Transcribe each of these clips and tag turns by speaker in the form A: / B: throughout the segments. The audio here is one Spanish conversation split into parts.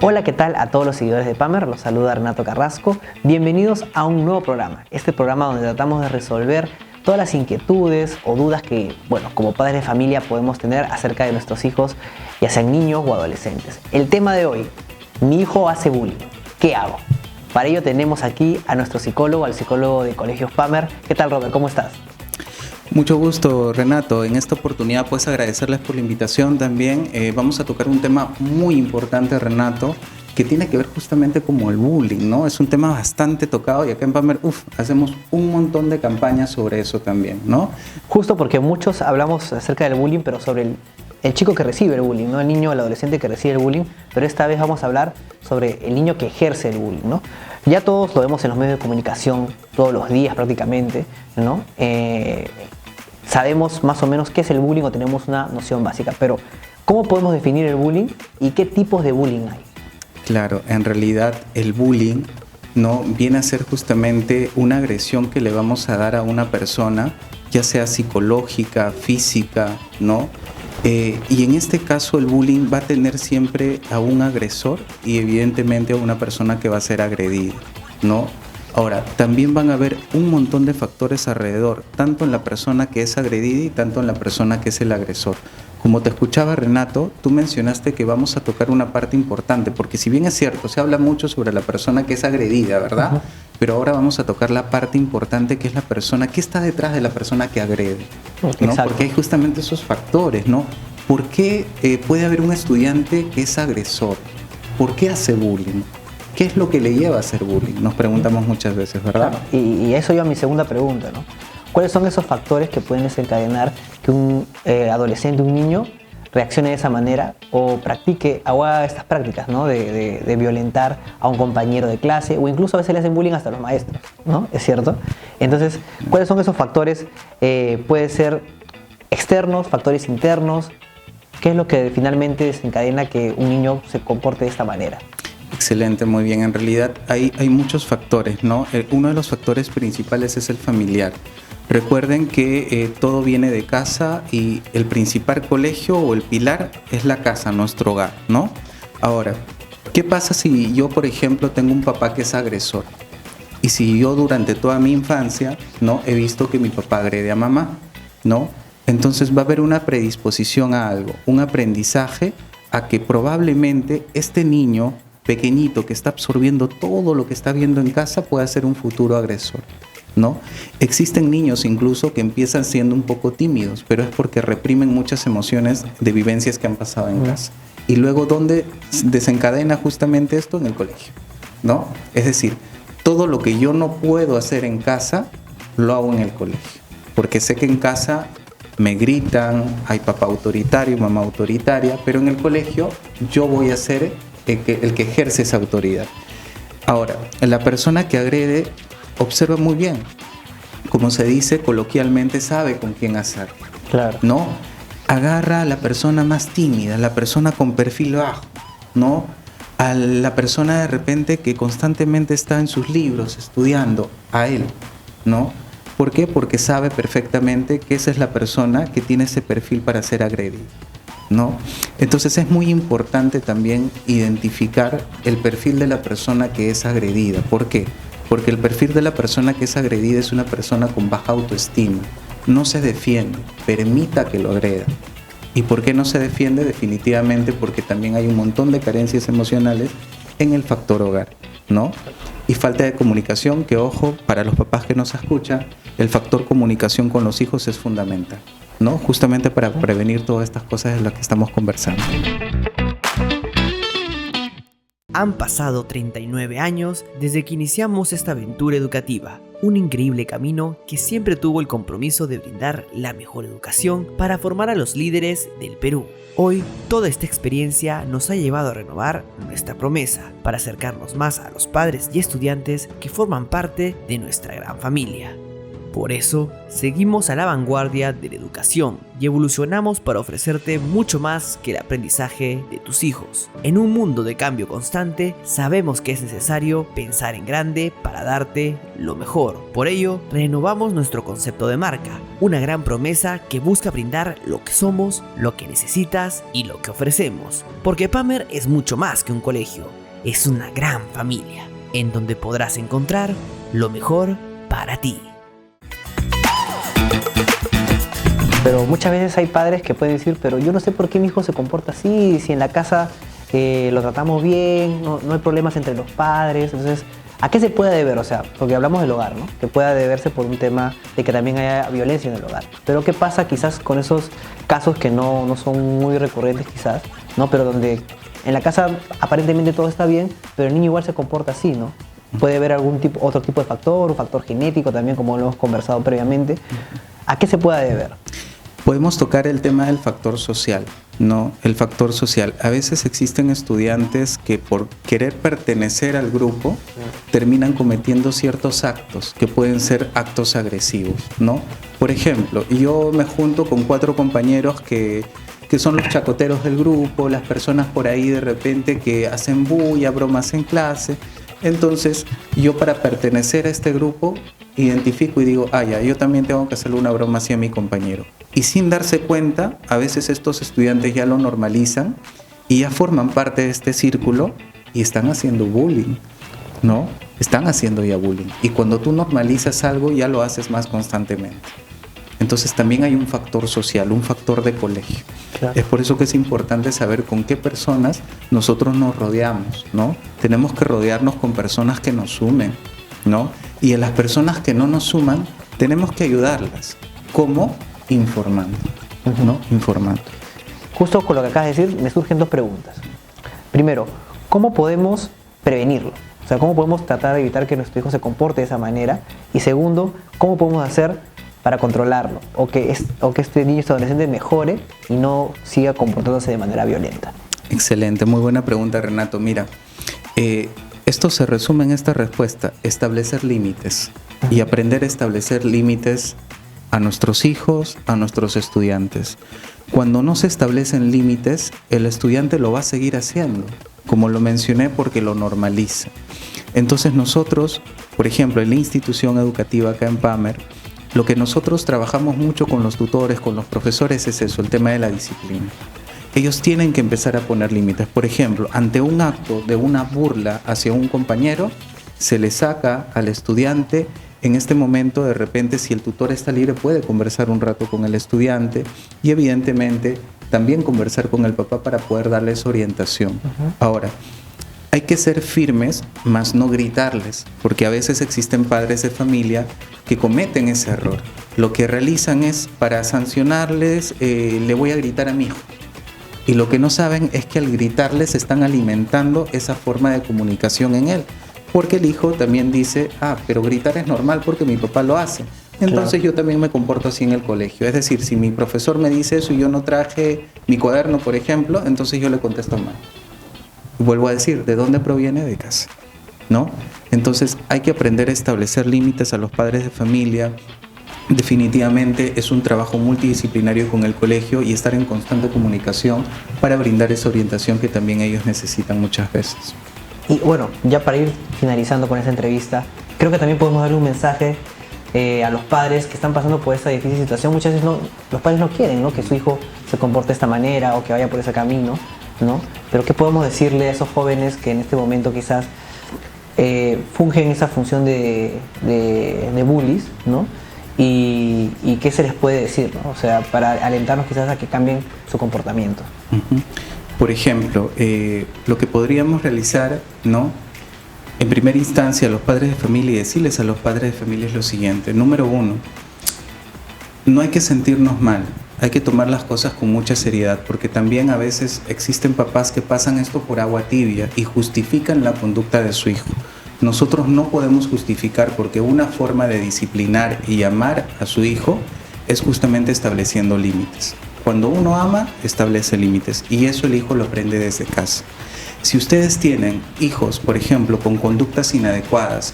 A: Hola, ¿qué tal a todos los seguidores de Pamer? Los saluda Renato Carrasco. Bienvenidos a un nuevo programa. Este programa donde tratamos de resolver todas las inquietudes o dudas que, como padres de familia podemos tener acerca de nuestros hijos, ya sean niños o adolescentes. El tema de hoy: mi hijo hace bullying. ¿Qué hago? Para ello tenemos aquí a nuestro psicólogo, al psicólogo de Colegios Pamer. ¿Qué tal, Robert? ¿Cómo estás?
B: Mucho gusto, Renato. En esta oportunidad pues agradecerles por la invitación también. Vamos a tocar un tema muy importante, Renato, que tiene que ver justamente como el bullying, ¿no? Es un tema bastante tocado y acá en Pamer hacemos un montón de campañas sobre eso también, ¿no?
A: Justo porque muchos hablamos acerca del bullying, pero sobre el chico que recibe el bullying, ¿no? El niño o el adolescente que recibe el bullying, pero esta vez vamos a hablar sobre el niño que ejerce el bullying, ¿no? Ya todos lo vemos en los medios de comunicación todos los días prácticamente, ¿no? Sabemos más o menos qué es el bullying o tenemos una noción básica, pero ¿cómo podemos definir el bullying y qué tipos de bullying hay?
B: Claro, en realidad el bullying no viene a ser justamente una agresión que le vamos a dar a una persona, ya sea psicológica, física, ¿no? Y en este caso el bullying va a tener siempre a un agresor y evidentemente a una persona que va a ser agredida, ¿no? Ahora, también van a haber un montón de factores alrededor, tanto en la persona que es agredida y tanto en la persona que es el agresor. Como te escuchaba, Renato, tú mencionaste que vamos a tocar una parte importante, porque si bien es cierto, se habla mucho sobre la persona que es agredida, ¿verdad? Uh-huh. Pero ahora vamos a tocar la parte importante, que es la persona que está detrás de la persona que agrede, ¿no? Porque hay justamente esos factores, ¿no? ¿Por qué puede haber un estudiante que es agresor? ¿Por qué hace bullying? ¿Qué es lo que le lleva a hacer bullying? Nos preguntamos muchas veces, ¿verdad?
A: Claro, y eso iba a mi segunda pregunta, ¿no? ¿Cuáles son esos factores que pueden desencadenar que un adolescente, un niño, reaccione de esa manera o practique o haga estas prácticas, ¿no? de violentar a un compañero de clase, o incluso a veces le hacen bullying hasta los maestros, ¿no? ¿Es cierto? Entonces, ¿cuáles son esos factores? Puede ser externos, factores internos. ¿Qué es lo que finalmente desencadena que un niño se comporte de esta manera?
B: Excelente, muy bien. En realidad hay muchos factores, ¿no? Uno de los factores principales es el familiar. Recuerden que todo viene de casa y el principal colegio o el pilar es la casa, nuestro hogar, ¿no? Ahora, ¿qué pasa si yo, por ejemplo, tengo un papá que es agresor? Y si yo durante toda mi infancia, ¿no?, he visto que mi papá agrede a mamá, ¿no? Entonces va a haber una predisposición a algo, un aprendizaje a que probablemente este niño pequeñito que está absorbiendo todo lo que está viendo en casa pueda ser un futuro agresor, ¿no? Existen niños incluso que empiezan siendo un poco tímidos, pero es porque reprimen muchas emociones de vivencias que han pasado en casa. Y luego, ¿dónde desencadena justamente esto? En el colegio, ¿no? Es decir, todo lo que yo no puedo hacer en casa, lo hago en el colegio, porque sé que en casa me gritan, hay papá autoritario, mamá autoritaria, pero en el colegio yo voy a ser el que ejerce esa autoridad. Ahora, la persona que agrede observa muy bien, como se dice coloquialmente, sabe con quién hacer.
A: Claro.
B: ¿No? Agarra a la persona más tímida, la persona con perfil bajo, ¿no? A la persona de repente que constantemente está en sus libros estudiando, a él, ¿no? ¿Por qué? Porque sabe perfectamente que esa es la persona que tiene ese perfil para ser agredida, ¿no? Entonces es muy importante también identificar el perfil de la persona que es agredida. ¿Por qué? Porque el perfil de la persona que es agredida es una persona con baja autoestima, no se defiende, permita que lo agreda. ¿Y por qué no se defiende? Definitivamente porque también hay un montón de carencias emocionales en el factor hogar, ¿no? Y falta de comunicación, que ojo, para los papás que nos escuchan, el factor comunicación con los hijos es fundamental, ¿no? Justamente para prevenir todas estas cosas de las que estamos conversando.
C: Han pasado 39 años desde que iniciamos esta aventura educativa, un increíble camino que siempre tuvo el compromiso de brindar la mejor educación para formar a los líderes del Perú. Hoy, toda esta experiencia nos ha llevado a renovar nuestra promesa para acercarnos más a los padres y estudiantes que forman parte de nuestra gran familia. Por eso, seguimos a la vanguardia de la educación y evolucionamos para ofrecerte mucho más que el aprendizaje de tus hijos. En un mundo de cambio constante, sabemos que es necesario pensar en grande para darte lo mejor. Por ello, renovamos nuestro concepto de marca, una gran promesa que busca brindar lo que somos, lo que necesitas y lo que ofrecemos. Porque Pamer es mucho más que un colegio, es una gran familia, en donde podrás encontrar lo mejor para ti.
A: Pero muchas veces hay padres que pueden decir, pero yo no sé por qué mi hijo se comporta así, si en la casa lo tratamos bien, no hay problemas entre los padres. Entonces, ¿a qué se puede deber? O sea, porque hablamos del hogar, ¿no? Que pueda deberse por un tema de que también haya violencia en el hogar. Pero ¿qué pasa quizás con esos casos que no son muy recurrentes quizás, ¿no? Pero donde en la casa aparentemente todo está bien, pero el niño igual se comporta así, ¿no? Puede haber otro tipo de factor, un factor genético también, como lo hemos conversado previamente. ¿A qué se puede deber?
B: Podemos tocar el tema del factor social, ¿no? El factor social. A veces existen estudiantes que por querer pertenecer al grupo terminan cometiendo ciertos actos que pueden ser actos agresivos, ¿no? Por ejemplo, yo me junto con 4 compañeros que son los chacoteros del grupo, las personas por ahí de repente que hacen bulla, bromas en clase. Entonces, yo para pertenecer a este grupo identifico y digo, ya, yo también tengo que hacerle una broma así a mi compañero. Y sin darse cuenta, a veces estos estudiantes ya lo normalizan y ya forman parte de este círculo y están haciendo bullying, ¿no? Están haciendo ya bullying. Y cuando tú normalizas algo, ya lo haces más constantemente. Entonces también hay un factor social, un factor de colegio. Claro. Es por eso que es importante saber con qué personas nosotros nos rodeamos, ¿no? Tenemos que rodearnos con personas que nos sumen, ¿no? Y a las personas que no nos suman, tenemos que ayudarlas. ¿Cómo? Informando, ¿no? Informando.
A: Justo con lo que acabas de decir, me surgen 2 preguntas. Primero, ¿cómo podemos prevenirlo? O sea, ¿cómo podemos tratar de evitar que nuestro hijo se comporte de esa manera? Y segundo, ¿cómo podemos hacer para controlarlo? O que este niño, este adolescente mejore y no siga comportándose de manera violenta.
B: Excelente, muy buena pregunta, Renato. Mira, esto se resume en esta respuesta: establecer límites y aprender a establecer límites a nuestros hijos, a nuestros estudiantes. Cuando no se establecen límites, el estudiante lo va a seguir haciendo, como lo mencioné, porque lo normaliza. Entonces nosotros, por ejemplo, en la institución educativa acá en Pamer, lo que nosotros trabajamos mucho con los tutores, con los profesores, es eso, el tema de la disciplina. Ellos tienen que empezar a poner límites. Por ejemplo, ante un acto de una burla hacia un compañero, se le saca al estudiante. En este momento, de repente, si el tutor está libre, puede conversar un rato con el estudiante y evidentemente también conversar con el papá para poder darles orientación. Ahora, hay que ser firmes, mas no gritarles, porque a veces existen padres de familia que cometen ese error. Lo que realizan es, para sancionarles, le voy a gritar a mi hijo. Y lo que no saben es que al gritarles están alimentando esa forma de comunicación en él. Porque el hijo también dice, pero gritar es normal porque mi papá lo hace. Entonces yo también me comporto así en el colegio. Es decir, si mi profesor me dice eso y yo no traje mi cuaderno, por ejemplo, entonces yo le contesto mal. Y vuelvo a decir, ¿de dónde proviene? De casa, ¿no? Entonces hay que aprender a establecer límites a los padres de familia. Definitivamente es un trabajo multidisciplinario con el colegio y estar en constante comunicación para brindar esa orientación que también ellos necesitan muchas veces.
A: Y bueno, ya para ir finalizando con esta entrevista, creo que también podemos darle un mensaje a los padres que están pasando por esta difícil situación. Muchas veces los padres no quieren, ¿no?, que su hijo se comporte de esta manera o que vaya por ese camino, ¿no? Pero ¿qué podemos decirle a esos jóvenes que en este momento quizás fungen esa función de bullies, ¿no? Y qué se les puede decir, ¿no? O sea, para alentarnos quizás a que cambien su comportamiento.
B: Por ejemplo, lo que podríamos realizar, ¿no?, en primera instancia a los padres de familia, y decirles a los padres de familia es lo siguiente. Número 1, no hay que sentirnos mal, hay que tomar las cosas con mucha seriedad, porque también a veces existen papás que pasan esto por agua tibia y justifican la conducta de su hijo. Nosotros no podemos justificar, porque una forma de disciplinar y amar a su hijo es justamente estableciendo límites. Cuando uno ama, establece límites, y eso el hijo lo aprende desde casa. Si ustedes tienen hijos, por ejemplo, con conductas inadecuadas,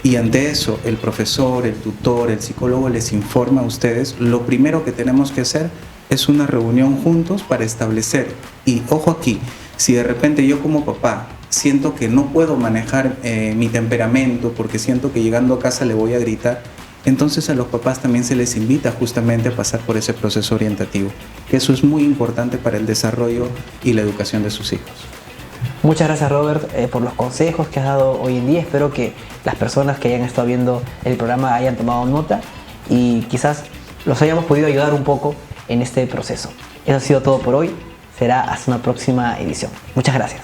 B: y ante eso el profesor, el tutor, el psicólogo les informa a ustedes, lo primero que tenemos que hacer es una reunión juntos para establecer, y ojo aquí, si de repente yo como papá siento que no puedo manejar mi temperamento porque siento que llegando a casa le voy a gritar, entonces a los papás también se les invita justamente a pasar por ese proceso orientativo, que eso es muy importante para el desarrollo y la educación de sus hijos.
A: Muchas gracias, Robert, por los consejos que has dado hoy en día. Espero que las personas que hayan estado viendo el programa hayan tomado nota y quizás los hayamos podido ayudar un poco en este proceso. Eso ha sido todo por hoy. Será hasta una próxima edición. Muchas gracias.